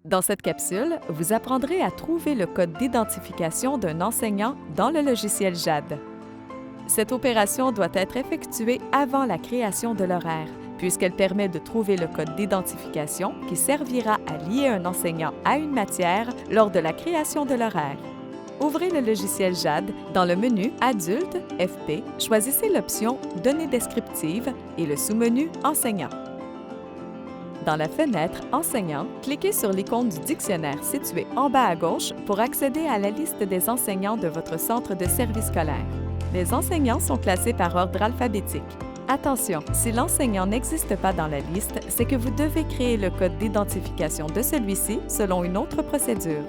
Dans cette capsule, vous apprendrez à trouver le code d'identification d'un enseignant dans le logiciel JAD. Cette opération doit être effectuée avant la création de l'horaire, puisqu'elle permet de trouver le code d'identification qui servira à lier un enseignant à une matière lors de la création de l'horaire. Ouvrez le logiciel JAD. Dans le menu Adulte, FP, choisissez l'option Données descriptives et le sous-menu Enseignant. Dans la fenêtre Enseignant, cliquez sur l'icône du dictionnaire située en bas à gauche pour accéder à la liste des enseignants de votre centre de service scolaire. Les enseignants sont classés par ordre alphabétique. Attention, si l'enseignant n'existe pas dans la liste, c'est que vous devez créer le code d'identification de celui-ci selon une autre procédure.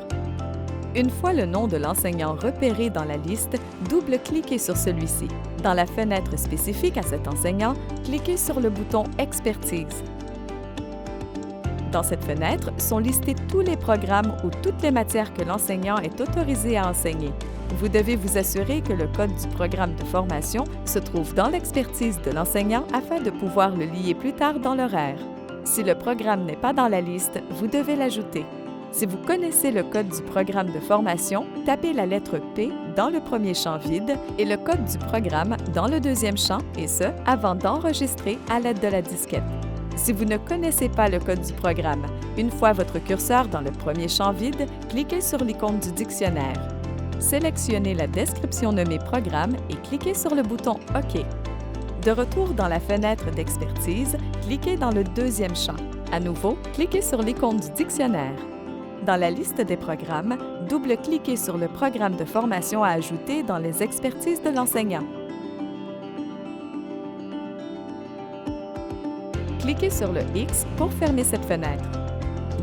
Une fois le nom de l'enseignant repéré dans la liste, double-cliquez sur celui-ci. Dans la fenêtre spécifique à cet enseignant, cliquez sur le bouton Expertise. Dans cette fenêtre sont listés tous les programmes ou toutes les matières que l'enseignant est autorisé à enseigner. Vous devez vous assurer que le code du programme de formation se trouve dans l'expertise de l'enseignant afin de pouvoir le lier plus tard dans l'horaire. Si le programme n'est pas dans la liste, vous devez l'ajouter. Si vous connaissez le code du programme de formation, tapez la lettre P dans le premier champ vide et le code du programme dans le deuxième champ, et ce, avant d'enregistrer à l'aide de la disquette. Si vous ne connaissez pas le code du programme, une fois votre curseur dans le premier champ vide, cliquez sur l'icône du dictionnaire. Sélectionnez la description nommée Programme et cliquez sur le bouton OK. De retour dans la fenêtre d'expertise, cliquez dans le deuxième champ. À nouveau, cliquez sur l'icône du dictionnaire. Dans la liste des programmes, double-cliquez sur le programme de formation à ajouter dans les expertises de l'enseignant. Cliquez sur le X pour fermer cette fenêtre.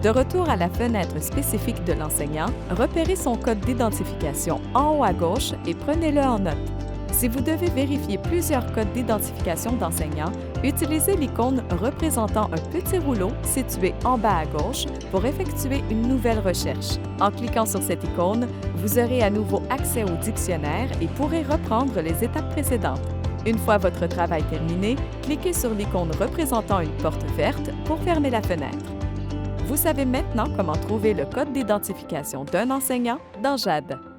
De retour à la fenêtre spécifique de l'enseignant, repérez son code d'identification en haut à gauche et prenez-le en note. Si vous devez vérifier plusieurs codes d'identification d'enseignants, utilisez l'icône représentant un petit rouleau situé en bas à gauche pour effectuer une nouvelle recherche. En cliquant sur cette icône, vous aurez à nouveau accès au dictionnaire et pourrez reprendre les étapes précédentes. Une fois votre travail terminé, cliquez sur l'icône représentant une porte verte pour fermer la fenêtre. Vous savez maintenant comment trouver le code d'identification d'un enseignant dans JAD.